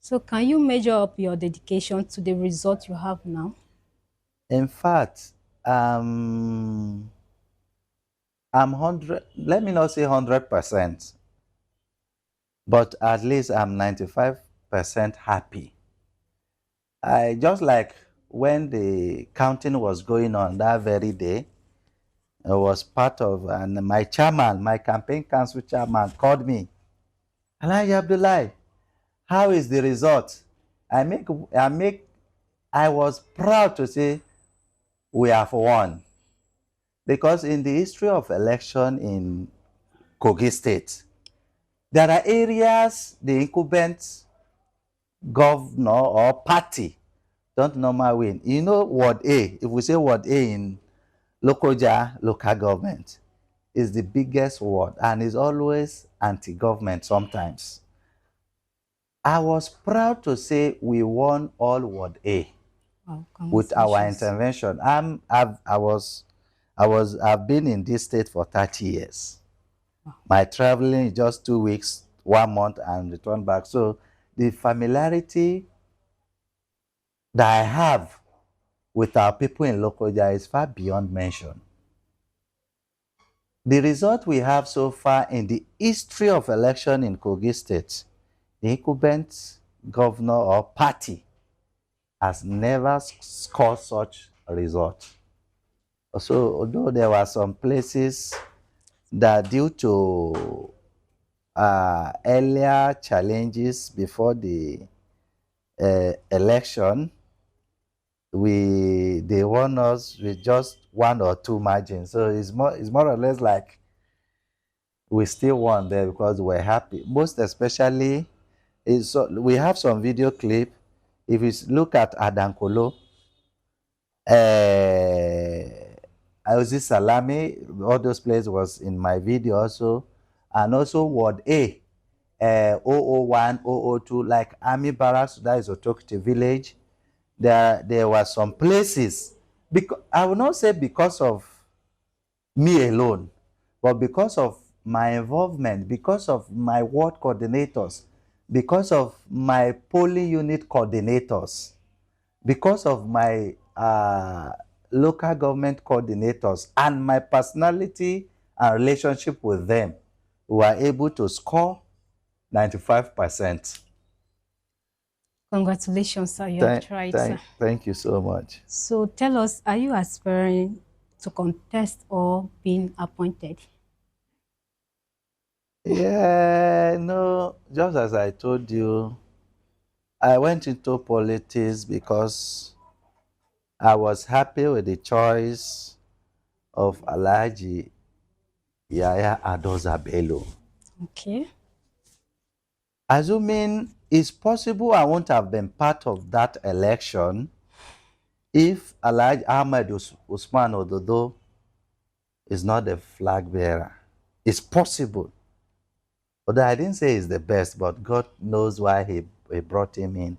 So can you measure up your dedication to the result you have now? In fact, um, I'm 100, let me not say 100%, but at least I'm 95% happy. I just like when the counting was going on that very day, I was part of, and my chairman, my campaign council chairman called me. Alhaji Abdullahi, how is the result? I make, I make, I was proud to say we have won. Because in the history of election in Kogi State, there are areas the incumbent governor or party don't normally win. You know, Ward A, if we say Ward A in Lokoja local government, is the biggest ward and is always anti-government sometimes. I was proud to say we won all Ward A Wow, with our congratulations. intervention. I've been in this state for 30 years. My traveling is just 2 weeks, 1 month, and return back. So the familiarity that I have with our people in Lokoja is far beyond mention. The result we have so far in the history of election in Kogi State, the incumbent governor or party has never scored such a result. So although there were some places that due to earlier challenges before the election, they won us with just one or two margins. So it's more or less like we still won there because we're happy. Most especially is we have some video clip. If you look at Adankolo, I was Salami, all those places was in my video also, and also Ward A, 001, 002, like Army Barracks, that is Otokiti village. There were some places, because I will not say because of me alone, but because of my involvement, because of my ward coordinators, because of my poly unit coordinators, because of my local government coordinators, and my personality and relationship with them, we were able to score 95%. Congratulations, sir. You have tried, sir. Thank you so much. So tell us, are you aspiring to contest or being appointed? Yeah, no, just as I told you, I went into politics because I was happy with the choice of Alhaji Yaya Adozabelo. Okay. Assuming it's possible I won't have been part of that election if Alhaji Ahmed Usman Ododo is not the flag bearer. It's possible. Although I didn't say he's the best, but God knows why he brought him in.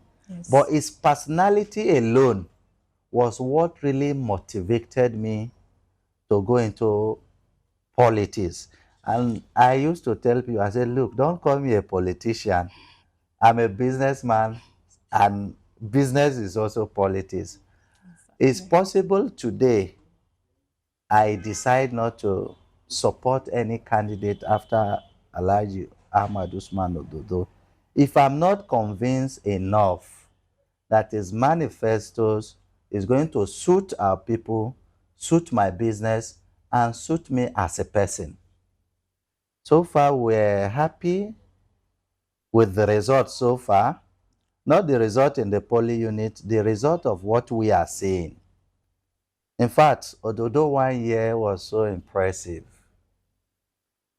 But Yes. his personality alone was what really motivated me to go into politics. And I used to tell people, I said, look, don't call me a politician. I'm a businessman, and business is also politics. It's Exactly. possible today I decide not to support any candidate after Alhaji Ahmad Usman Ododo if I'm not convinced enough that his manifestos is going to suit our people, suit my business, and suit me as a person. So far, we're happy with the result so far. Not the result in the poly unit, the result of what we are seeing. In fact, Ododo 1 year was so impressive.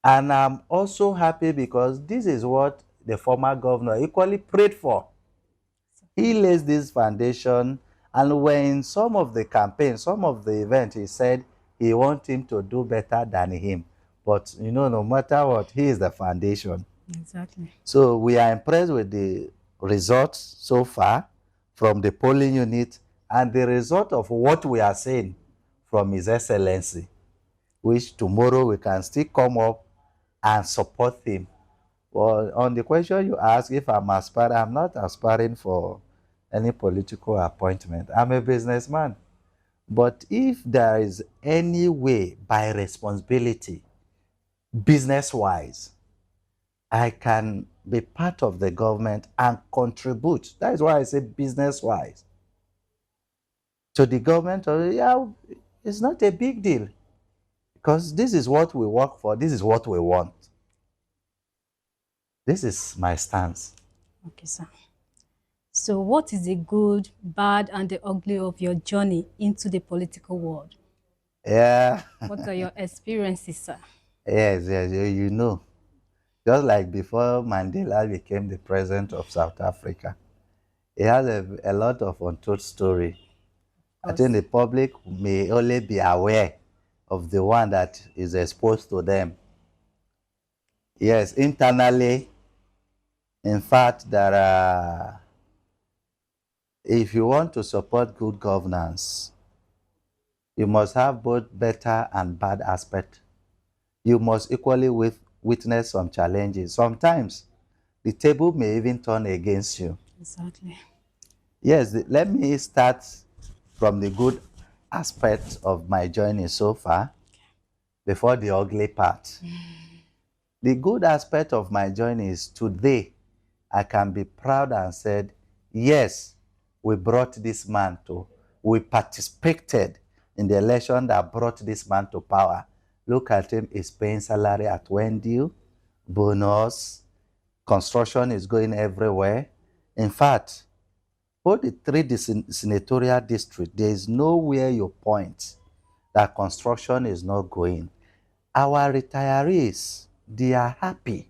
And I'm also happy because this is what the former governor equally prayed for. He lays this foundation, and when some of the campaigns, some of the events, he said he wants him to do better than him. But you know, no matter what, he is the foundation. Exactly. So we are impressed with the results so far from the polling unit and the result of what we are seeing from His Excellency, which tomorrow we can still come up and support him Well, on the question you ask if I'm aspiring, I'm not aspiring for any political appointment. I'm a businessman. But if there is any way by responsibility, business wise, I can be part of the government and contribute. That is why I say business wise to the government. Yeah, it's not a big deal because this is what we work for. This is what we want. This is my stance. Okay, sir. So, what is the good, bad, and the ugly of your journey into the political world? Yeah. What are your experiences, sir? Yes, yes, you know. Just like before Mandela became the president of South Africa, he has a lot of untold story. Of I think course. the public may only be aware of the one that is exposed to them. Yes, internally, in fact, there are, if you want to support good governance, you must have both better and bad aspect. You must equally witness some challenges. Sometimes the table may even turn against you. Exactly. Yes, let me start from the good aspect of my journey so far before the ugly part. The good aspect of my journey is today I can be proud and said, yes, we brought this man to, we participated in the election that brought this man to power. Look at him, he's paying salary at Wendy, bonus, construction is going everywhere. In fact, all the three senatorial districts, there is nowhere you point that construction is not going. Our retirees, they are happy.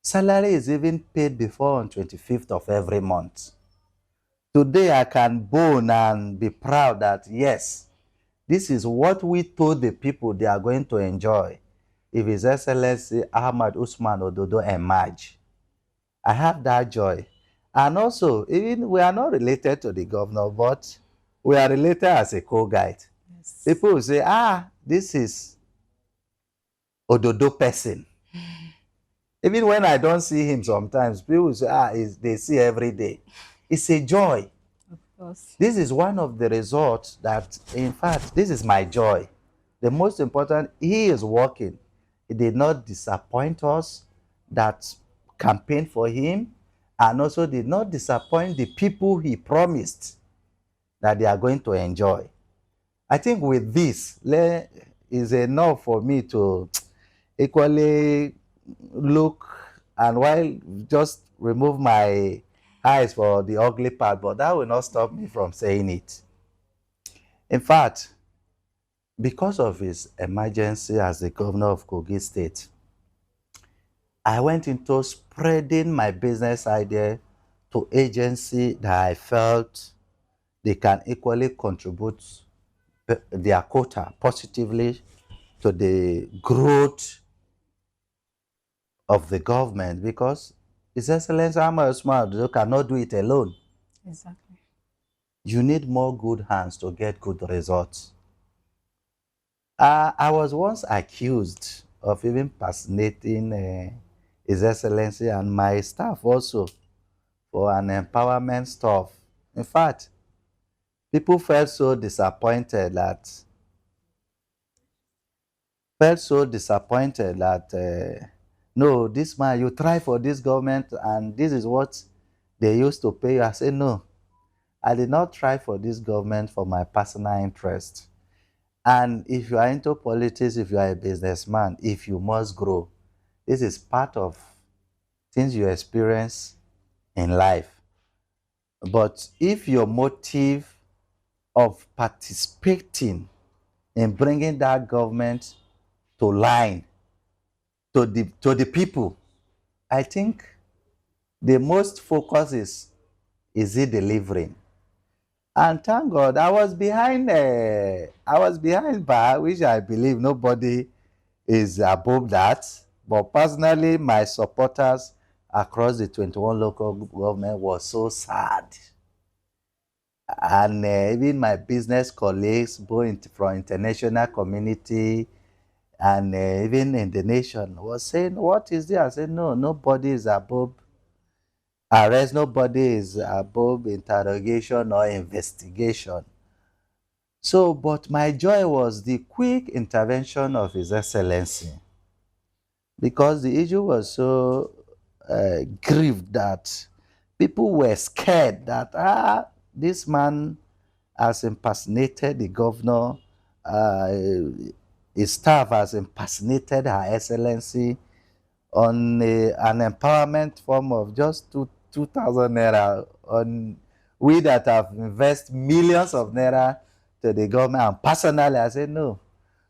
Salary is even paid before on 25th of every month. Today I can boast and be proud that yes, this is what we told the people they are going to enjoy if His Excellency Ahmad Usman Ododo emerge. I have that joy. And also, even we are not related to the governor, but we are related as a co-guide. Yes. People will say, this is Ododo person. Even when I don't see him sometimes, people will say, they see every day. It's a joy. Of course. This is one of the results that, in fact, this is my joy. The most important, he is working. He did not disappoint us that campaigned for him, and also did not disappoint the people he promised that they are going to enjoy. I think with this is enough for me to equally look and while just remove my eyes for the ugly part, but that will not stop me from saying it. In fact, because of his emergency as the governor of Kogi State, I went into spreading my business idea to agencies that I felt they can equally contribute their quota positively to the growth of the government because His Excellency Ahmed Usman cannot do it alone. Exactly. You need more good hands to get good results. I was once accused of even personating His Excellency and my staff also for an empowerment stuff. In fact, people felt so disappointed that no, this man, you try for this government and this is what they used to pay you. I said, no, I did not try for this government for my personal interest. And if you are into politics, if you are a businessman, if you must grow, this is part of things you experience in life. But if your motive of participating in bringing that government to line to the people, I think the most focus is it delivering. And thank God, I was behind bar, which I believe nobody is above that. But personally, my supporters across the 21 local government was so sad. And even my business colleagues, both from international community, and even in the nation was saying, what is there? I said, no, nobody is above arrest, nobody is above interrogation or investigation. So, but my joy was the quick intervention of His Excellency, because the issue was so grieved that people were scared that, this man has impersonated the governor, uh, his staff has impersonated Her Excellency on an empowerment form of just 2,000 naira on we that have invested millions of naira to the government. And personally, I said no.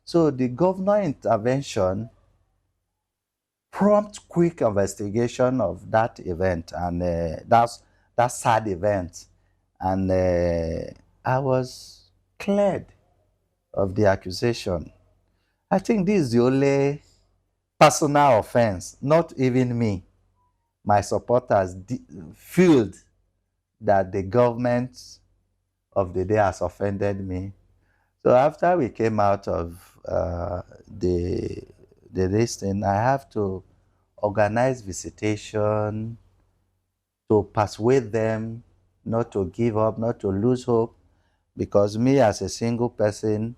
So the governor intervention prompt quick investigation of that event, and that's that sad event, and I was cleared of the accusation. I think this is the only personal offense, not even me. My supporters feel that the government of the day has offended me. So after we came out of the this thing, I have to organize visitation to persuade them not to give up, not to lose hope, because me as a single person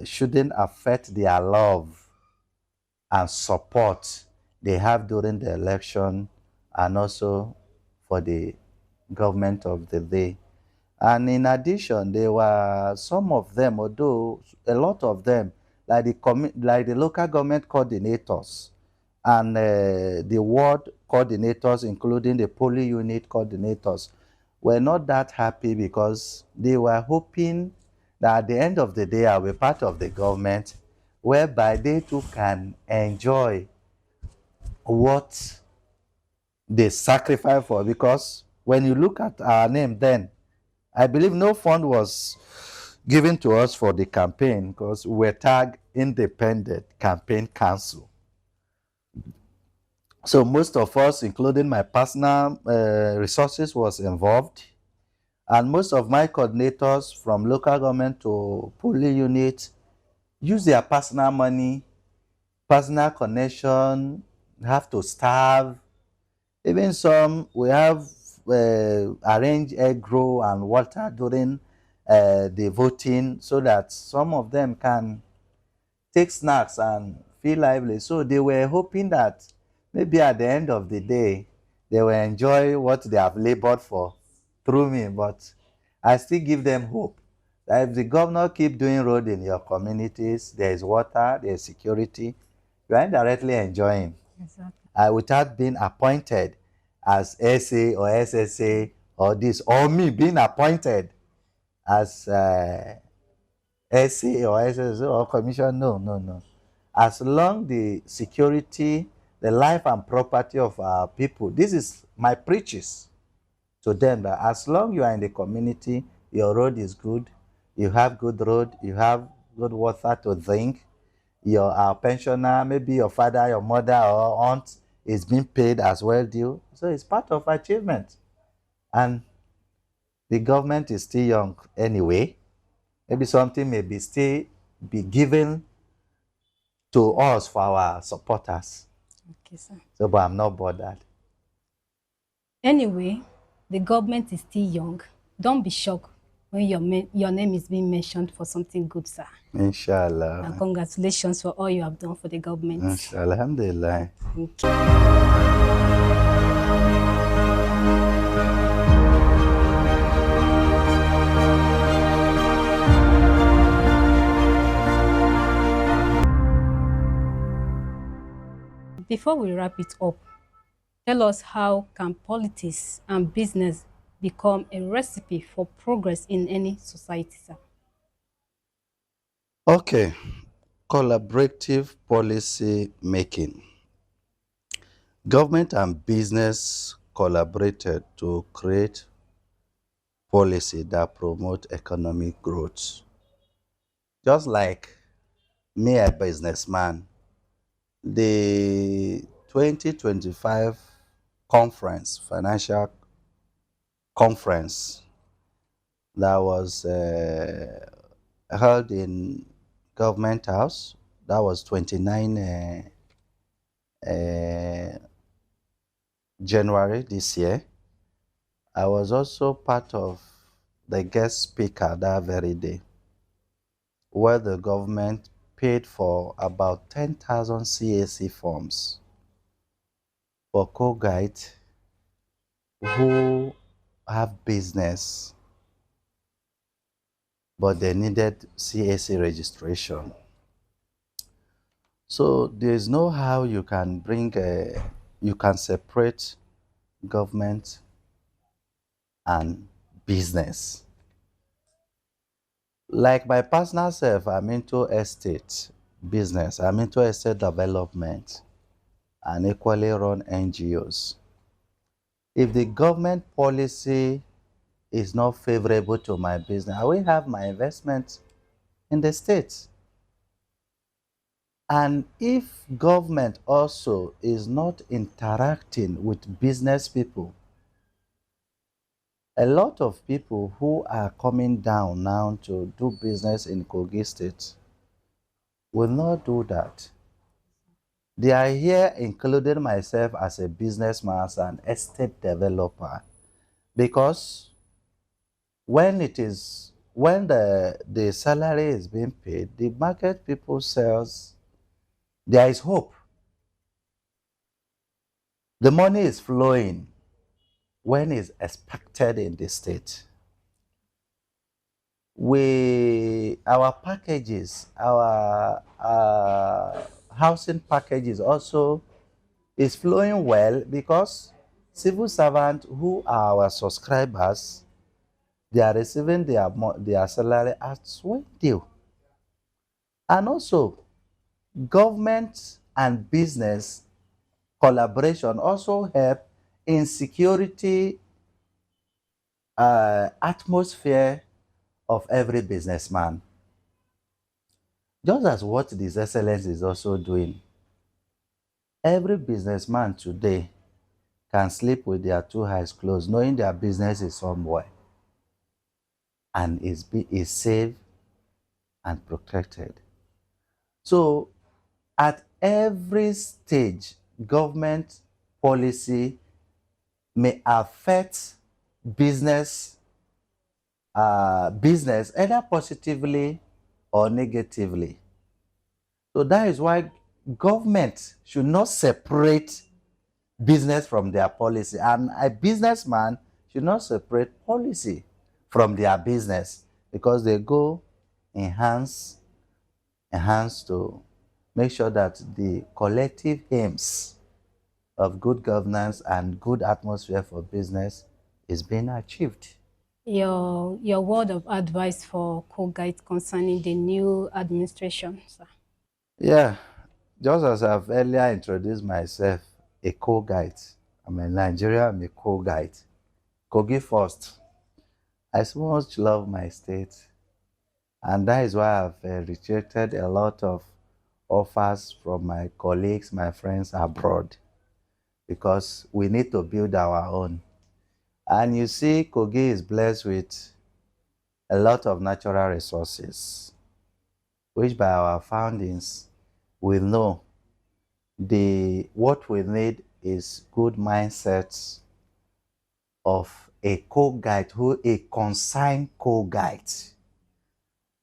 shouldn't affect their love and support they have during the election, and also for the government of the day. And in addition, there were some of them, although a lot of them, like like the local government coordinators and the ward coordinators, including the poly unit coordinators, were not that happy, because they were hoping that at the end of the day, I will be part of the government, whereby they too can enjoy what they sacrifice for. Because when you look at our name then, I believe no fund was given to us for the campaign, because we were tagged Independent Campaign Council. So most of us, including my personal resources, was involved. And most of my coordinators from local government to poly unit use their personal money, personal connection, have to starve. Even some, we have arranged egg roll and water during the voting, so that some of them can take snacks and feel lively. So they were hoping that maybe at the end of the day, they will enjoy what they have labored for through me. But I still give them hope that if the governor keep doing road in your communities, there is water, there is security, you are indirectly enjoying. Exactly. Without being appointed as SA or SSA or this, or me being appointed as SA or SSA or commission. No, no, no. As long the security, the life and property of our people, this is my preaches to them, that as long you are in the community, your road is good, you have good road, you have good water to drink, your pensioner, maybe your father, your mother, or aunt is being paid as well due. So it's part of achievement. And the government is still young anyway. Maybe something may be still be given to us for our supporters. Okay, sir. So, but I'm not bothered. Anyway, the government is still young. Don't be shocked when your name is being mentioned for something good, sir. And Inshallah. congratulations for all you have done for the government. Inshallah. Alhamdulillah. Thank you. Before we wrap it up, tell us, how can politics and business become a recipe for progress in any society, sir? Okay. Collaborative policy making. Government and business collaborated to create policy that promote economic growth. Just like me, a businessman, the 2025 conference, financial conference that was held in government house. That was 29 uh, January this year. I was also part of the guest speaker that very day, where the government paid for about 10,000 CAC forms for co-guides who have business, but they needed CAC registration. So there's no how you can separate government and business. Like my personal self, I'm into estate business. I'm into estate development and equally run NGOs. If the government policy is not favorable to my business, I will have my investment in the states. And if government also is not interacting with business people, a lot of people who are coming down now to do business in Kogi State will not do that. They are here, including myself as a businessman, as an estate developer, because when the salary is being paid, the market people sells, there is hope. The money is flowing when it's expected in the state. Our packages, our housing packages also is flowing well because civil servants who are our subscribers, they are receiving their salary as when due. And also, government and business collaboration also help in security atmosphere of every businessman. Just as what this excellence is also doing, every businessman today can sleep with their two eyes closed, knowing their business is somewhere and is safe and protected. So, at every stage, government policy may affect business, business either positively or negatively. So that is why government should not separate business from their policy, and a businessman should not separate policy from their business because they go enhance to make sure that the collective aims of good governance and good atmosphere for business is being achieved. Your word of advice for co-guides concerning the new administration, sir. Yeah, just as I've earlier introduced myself, a co-guide. I'm a Nigerian, I'm a co-guide. Kogi first. I so much love my state, and that is why I've rejected a lot of offers from my colleagues, my friends abroad, because we need to build our own. And you see, Kogi is blessed with a lot of natural resources, which by our foundings we know what we need is good mindsets of a co-guide who a consigned co-guide.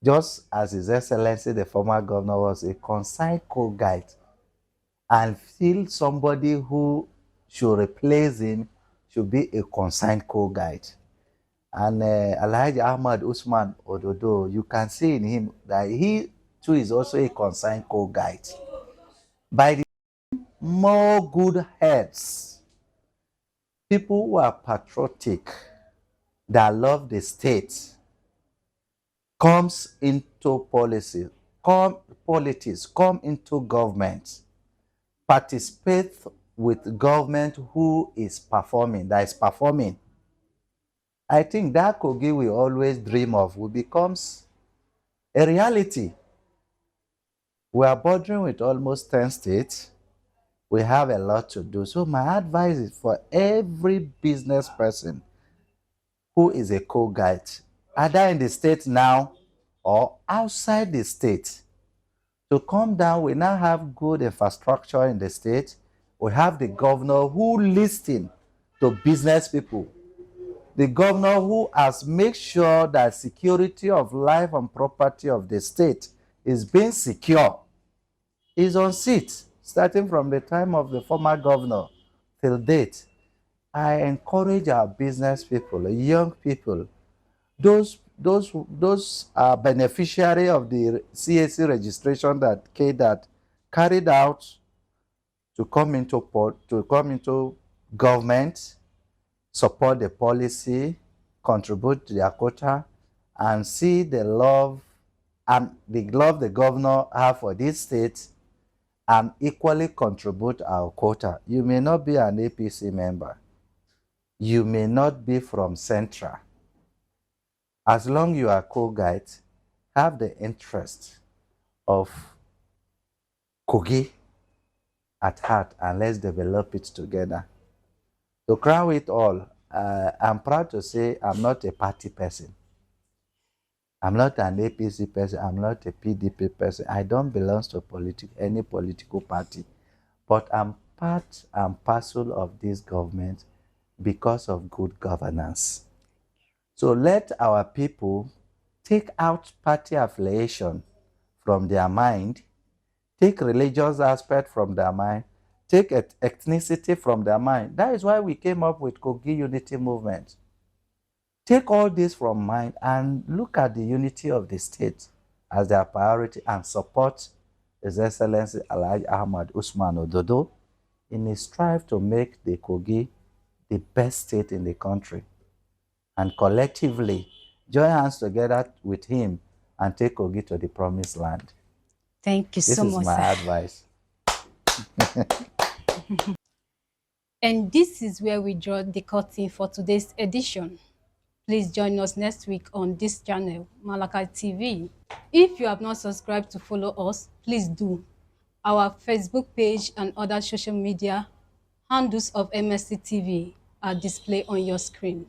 Just as His Excellency the former governor was a consigned co-guide and feel somebody who should replace him should be a consigned co-guide. And Alhaji Ahmad Usman Ododo, you can see in him that he too is also a consigned co-guide. By the more good heads, people who are patriotic, that love the state, comes into policy, politics, come into government, participate with government who is performing, that is performing. I think that Kogi we always dream of will becomes a reality. We are bordering with almost 10 states. We have a lot to do. So my advice is for every business person who is a co-guide, either in the state now or outside the state. To come down, we now have good infrastructure in the state. We have the governor who listens to business people. The governor who has made sure that security of life and property of the state is being secure is on seat, starting from the time of the former governor till date. I encourage our business people, young people, those beneficiary of the CAC registration that carried out to come into government, support the policy, contribute to their quota, and see the love the governor have for this state, and equally contribute our quota. You may not be an APC member. You may not be from Central. As long you are co-guides, have the interest of Kogi at heart, and let's develop it together. To crown it all, I'm proud to say I'm not a party person. I'm not an APC person. I'm not a PDP person. I don't belong to any political party. But I'm part and parcel of this government because of good governance. So let our people take out party affiliation from their mind, take religious aspect from their mind, take ethnicity from their mind. That is why we came up with Kogi Unity Movement. Take all this from mind and look at the unity of the state as their priority, and support His Excellency Alhaji Ahmad Usman Ododo in his strive to make the Kogi the best state in the country, and collectively join hands together with him and take Kogi to the promised land. Thank you This so is much, my sir. advice. And this is where we draw the curtain for today's edition. Please join us next week on this channel, Malachi TV. If you have not subscribed to follow us, please do. Our Facebook page and other social media handles of MSC TV are displayed on your screen.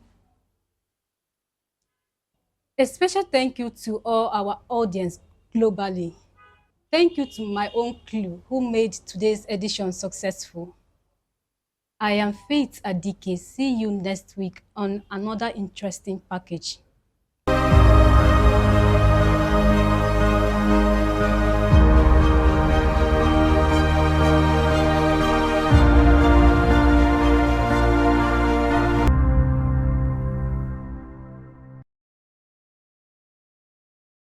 A special thank you to all our audience globally. Thank you to my own crew who made today's edition successful. I am Faith Adike. See you next week on another interesting package.